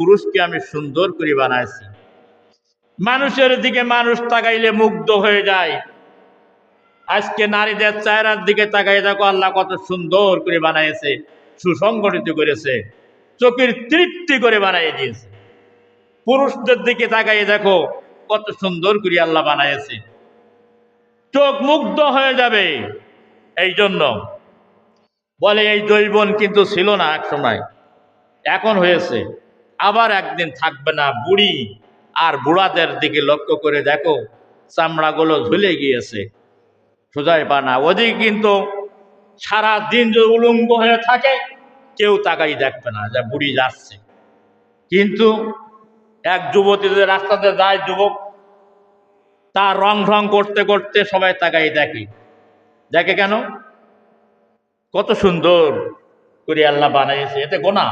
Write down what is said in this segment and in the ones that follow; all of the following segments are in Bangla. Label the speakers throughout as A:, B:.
A: পুরুষকে আমি সুন্দর করে বানাইছি। মানুষের দিকে মানুষ তাকাইলে মুগ্ধ হয়ে যায়। আজকে নারীদের চেহারার দিকে তাকাই দেখো, আল্লাহ কত সুন্দর করে বানাইছে, সুসংগঠিত করেছে, চোখের তৃপ্তি করে বানিয়ে দিয়েছে। পুরুষদের দিকে তাকাই দেখো কত সুন্দর করে আল্লাহ বানাইছে, চোখ মুগ্ধ হয়ে যাবে। এই জন্য বলে এই যৌবন কিন্তু ছিল না এক সময়, এখন হয়েছে, আবার একদিন থাকবে না। বুড়ি আর বুড়াদের দিকে লক্ষ্য করে দেখো, চামড়াগুলো ঝুলে গিয়েছে, সোজাই পানা। ওদিকে কিন্তু সারা দিন যদি উলঙ্গ হয়ে থাকে কেউ তাকাই দেখবে না যে বুড়ি যাচ্ছে। কিন্তু এক যুবতী যদি রাস্তাতে যায়, যুবক তার রং ঢং করতে করতে সবাই তাকাই দেখে। দেখে কেন? কত সুন্দর করে আল্লাহ বানাইছে, এতে গোনা।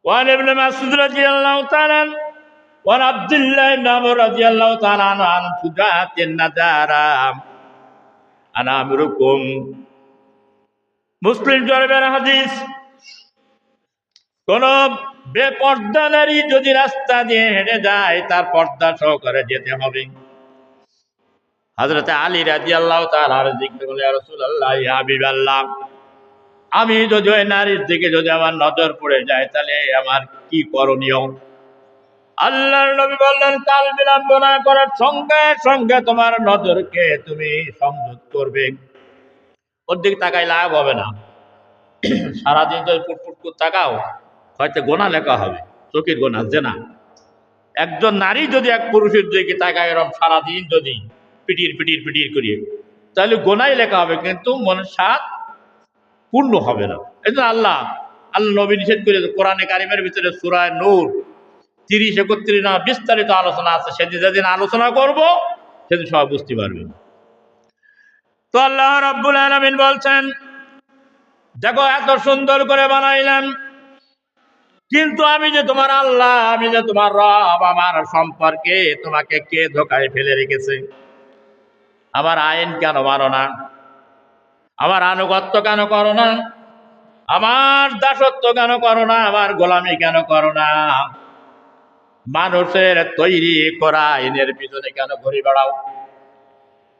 A: وعن ابن مسعود رضي الله تعالى عنه وعن عبد الله بن عمر رضي الله تعالى عنه عن فجاءة النذارة أنا أمركم মুসলিম শরীফের হাদিস। কোন বেপর্দা নারী যদি রাস্তা দিয়ে হেঁটে যায় তার পর্দা সহকারে যেতে হবে। হযরত আলী রাদিয়াল্লাহু তাআলা জিজ্ঞাসা করলেন, ইয়া রাসূলুল্লাহ, ইয়া হাবিবাল্লাহ, আমি যদি ওই নারীর দিকে যদি আমার নজর পড়ে যায় তাহলে আমার কি করণীয়? আল্লাহর নবী বললেন, কাল বিলম্ব না করার সঙ্গে সঙ্গে তোমার নজরকে তুমি সংযত করবে। ওর দিকে তাকাই লাভ হবে না। সারাদিন যদি ফুটফুট করে তাকাও, হয়তো গোনা লেখা হবে, চোখের গোনা, জেনা। একজন নারী যদি এক পুরুষের দিকে তাকায় এরকম সারাদিন যদি পিটির পিটির পিটির করিয়ে, তাহলে গোনাই লেখা হবে, কিন্তু মনের স্বাদ পূর্ণ হবে না। এই জন্য আল্লাহ নবী নিষেধ করে, কোরআনে কারিমের ভিতরে সূরা নূর 30-31 না বিস্তারিত আলোচনা আছে। সেদিন যেদিন আলোচনা করব সেদিন সব বুঝতে পারবেন। তো আল্লাহ রাব্বুল আলামিন বলছেন, দেখো এত সুন্দর করে বানাইলাম, কিন্তু আমি যে তোমার আল্লাহ, আমি যে তোমার রব, আমার সম্পর্কে তোমাকে কে ধোকায় ফেলে রেখেছে? আমার আইন কেন মানো না? আমার আনুগত্য কেন করো না? আমার দাসত্ব কেন করো না? আমার গোলামি কেন করো না? মানুষের তৈরি করা আইনের পিছনে কেন ঘুরে বেড়াও?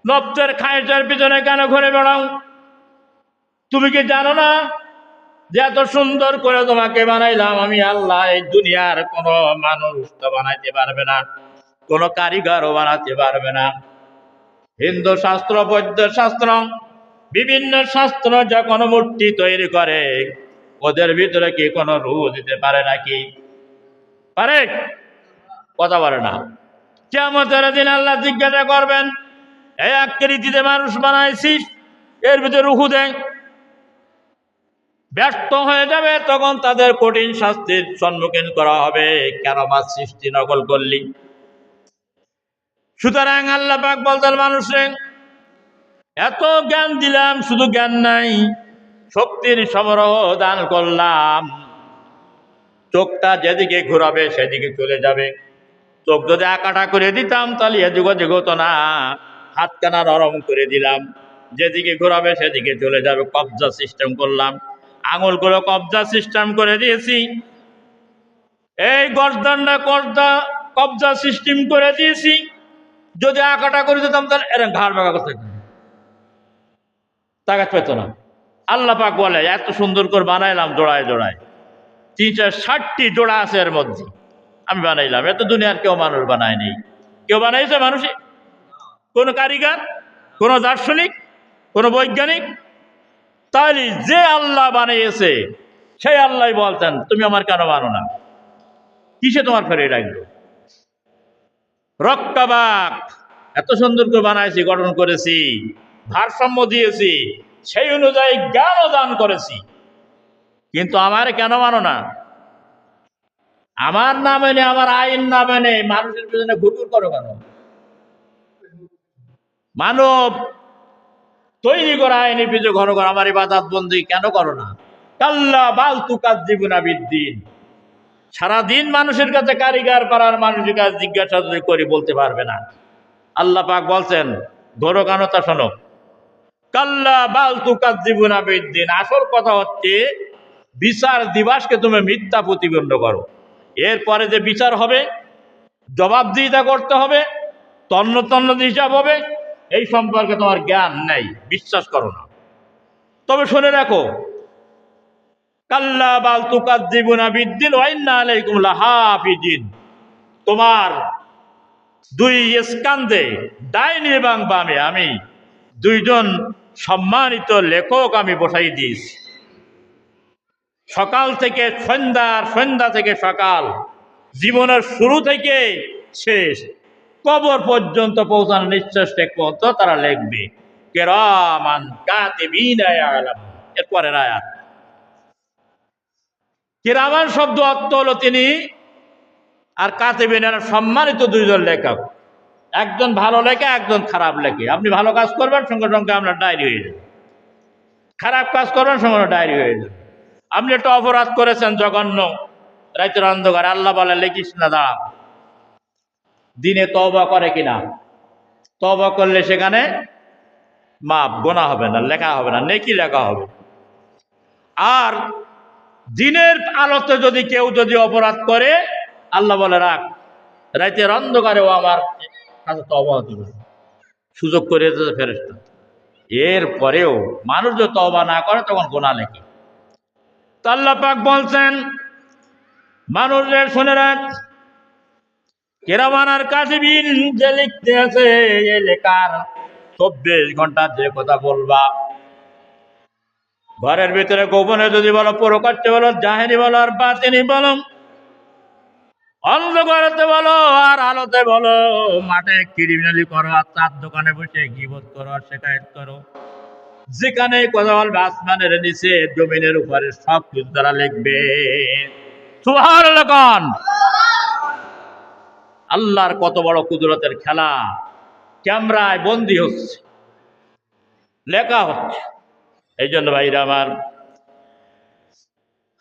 A: নফসের খায়েশের পিছনে কেন ঘুরে বেড়াও? তুমি কি জানো না যে এত সুন্দর করে তোমাকে বানাইলাম আমি আল্লাহ? এই দুনিয়ার কোনো মানুষ তো বানাইতে পারবে না, কোনো কারিগরও বানাতে পারবে না। হিন্দু শাস্ত্র, বৌদ্ধ শাস্ত্র, বিভিন্ন শাস্ত্র যখন মূর্তি তৈরি করে, ওদের ভিতরে কি কোনো রূহ দিতে পারে নাকি? পারে? কথা বলে না। কিয়ামতের দিন আল্লাহ জিজ্ঞাসা করবেন, এই আকৃতিতে মানুষ বানাইছিস, এর ভিতরে রূহ দেয়? ব্যর্থ হয়ে যাবে, তখন তাদের কঠিন শাস্তির সম্মুখীন করা হবে, কেন আমার সৃষ্টি নকল করলি? সুতরাং আল্লাহ পাক বলতেন, মানুষে এত জ্ঞান দিলাম, শুধু জ্ঞান নাই, শক্তির সমারোহ দান করলাম। চোখটা যেদিকে ঘুরাবে সেদিকে চলে যাবে। চোখ যদি আকাটা করে দিতাম তাহলে এদিকে ওদিকে হতো না। হাতখানা নরম করে দিলাম, যেদিকে ঘুরাবে সেদিকে চলে যাবে। কবজা সিস্টেম করলাম, আঙুলগুলো কবজা সিস্টেম করে দিয়েছি। এই গর্দানটা কবজা সিস্টেম করে দিয়েছি। যদি আকাটা করে দিতাম তাহলে এরকম ঘাড় বাঁকা করতে তাকাত পেত না। আল্লাহ পাক বলে, এত সুন্দর করে বানাইলাম জোড়ায় জোড়ায়, 360টি জোড়া আছে এর মধ্যে, আমি বানাইলাম। এত দুনিয়ার কেউ মানুষ বানায়নি। কেউ বানাইছে মানুষই? কোনো কারিগর, কোনো দার্শনিক, কোনো বৈজ্ঞানিক? তাহলে যে আল্লাহ বানিয়েছে সেই আল্লাহ বলতেন, তুমি আমার কেন মানো না? কিসে তোমার ফেরে রাখবে? রক্কাবাক এত সুন্দর করে বানাইছি, গঠন করেছি, ভারসাম্য দিয়েছি, সেই অনুযায়ী জ্ঞানও দান করেছি, কিন্তু আমার কেন মানো না? আমার না মেনে, আমার আইন না মেনে মানুষের পিছনে ঘুরঘুর করো কেন? মানব তৈরি করা আইনের পিছনে ঘন ঘন আমার ইবাদত বন্দি কেন করো না? কাল্লা বাল তুকাজ্জিবুনা বিদ্দিন। সারাদিন মানুষের কাছে কারিগর পাড়ার মানুষের কাছে জিজ্ঞাসা যদি করি বলতে পারবে না। আল্লাহ পাক বলছেন, ঘোরো কানো তা শোনো, কাল্লা বাল তুকাজ্জিবুনা বিদ্দিন। আসল কথা হচ্ছে বিচার দিবসকে তুমি মিথ্যা প্রতিপন্ন করো। এরপরে যে বিচার হবে, জবাবদিহিতা করতে হবে, তন্ন তন্ন হিসাব হবে, এই সম্পর্কে তোমার জ্ঞান নেই, বিশ্বাস করো না। তবে শুনে রাখো, কাল্লা বাল তুকাজ্জিবুনা বিদ্দিন ওয়া ইন্না আলাইকুম লাহাফিজিন, তোমার দুই স্কান্দে, ডাইনি এবং বামে আমি দুইজন সম্মানিত লেখক আমি বসাই দিয়েছি। সকাল থেকে সন্ধ্যা, আর সন্ধ্যা থেকে সকাল, জীবনের শুরু থেকে শেষ, কবর পর্যন্ত পৌঁছানো নিঃশ্বাস টেক পর্যন্ত তারা লিখবে। কিরামান কাতিবিনা ইয়ালামুন। এরপরের আয়াত, কিরামান শব্দ অর্থ হলো তিনি, আর কাতিবিন এরা সম্মানিত দুইজন লেখক। একজন ভালো লেখে, একজন খারাপ লেখে। আপনি ভালো কাজ করবেন, সঙ্গে সঙ্গে আপনার ডায়েরি হয়ে যাবে। খারাপ কাজ করবেন, সঙ্গে সঙ্গে ডায়েরি হয়ে যাবে। আপনি একটা অপরাধ করেছেন জঘন্য, রাতের অন্ধকার, আল্লাহ বলে লিখিস না, দাঁড়া, দিনে তওবা করে কিনা, তওবা করলে সেখানে মাপ, গোনা হবে না, লেখা হবে না, নেকি লেখা হবে। আর দিনের আলোতে যদি কেউ যদি অপরাধ করে, আল্লাহ বলে রাখ, রাতের অন্ধকারেও আমার কাছে তওবা হতে পারে, সুযোগ করে দিতে ফেরেশতা। এরপরেও মানুষ যদি তওবা না করে তখন গোনা লেখে। তো আল্লাহ পাক বলছেন, মানুষের শুনে রাখ, কিরামান আর কাতিবিন যে লিখতে আছে, এই লেখার 24 ঘন্টা যে কথা বলবা, ঘরের ভিতরে গোপনে যদি বলো, প্রকাশ্যে বলো, জাহেরি বলো আর বাতিনি বলো, অন্ধকারেতে বলো আর আলোতে বলো, মাঠে ক্রিমিনালি করো আর চার দোকানে বসে গীবত করো আর শিকায়েত করো, যেখানে কথা বলবে, আসমানের নিচে জমিনের উপরে সব কিছু তারা লিখবে। সুবহানাল্লাহ কোন। আল্লাহর কত বড় কুদরতের খেলা, ক্যামেরায় বন্দী হচ্ছে, লেখা হচ্ছে। এই জন্য ভাইরা আমার,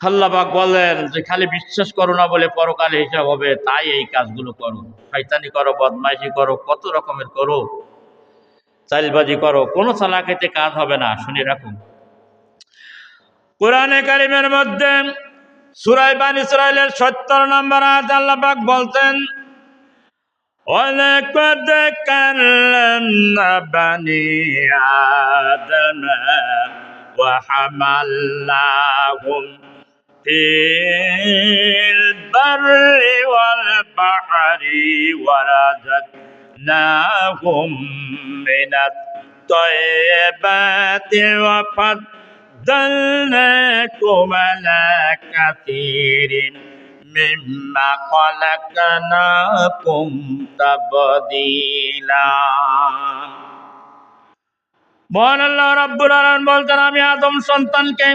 A: আল্লাহ পাক বলেন যে খালি বিশ্বাস করো না বলে পরকালে হিসাব হবে, তাই এই কাজগুলো করো, শয়তানি করো, বদমাইশি করো, কত রকমের করো, চালবাজি করো, কোনো চালাকিতে কাজ হবে না। শুনে রাখুন, কোরআনে কারিমের মধ্যে সূরা বানী ইসরাঈলের 70 নম্বর আয়াতে আল্লাহ পাক বলতেন, وَلَقَدْ كَرَّمْنَا بَنِي آدَمَ وَحَمَلْنَاهُمْ فِي الْبَرِّ وَالْبَحْرِ وَرَزَقْنَاهُمْ مِنَ الطَّيِّبَاتِ وَفَضَّلْنَاهُمْ عَلَى كَثِيرٍ মিম্মা খালাকনাকুম তাবদীলা। মহান আল্লাহ রাব্বুল আলামিন বলতেন, আমি আদম সন্তানকে,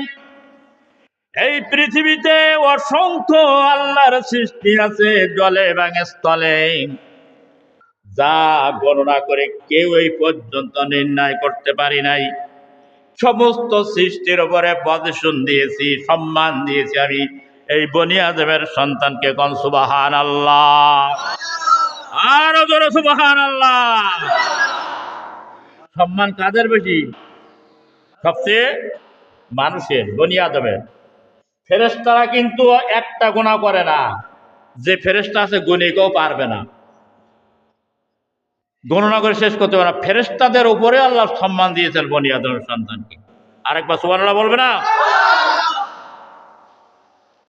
A: এই পৃথিবীতে অসংখ্য আল্লাহর সৃষ্টি আছে জলে এবং স্থলে, যা গণনা করে কেউ এই পর্যন্ত নির্ণয় করতে পারি নাই। সমস্ত সৃষ্টির উপরে পজিশন দিয়েছি, সম্মান দিয়েছি আমি এই বনি আদমের সন্তানকে। কোন সুবহানাল্লাহ, আরো জোরে সুবহানাল্লাহ। সম্মান কাদের বেশি? সবচেয়ে মানুষের, বনি আদমের। ফেরেশতারা কিন্তু একটা গুনাহ করে না, যে ফেরেশতা আছে গুণিকেও পারবে না, গণনা করে শেষ করতে পারে না। ফেরেশতাদের উপরে আল্লাহ সম্মান দিয়েছেন বনি আদমের সন্তানকে। আরেকবার সুবহানাল্লাহ বলবে না?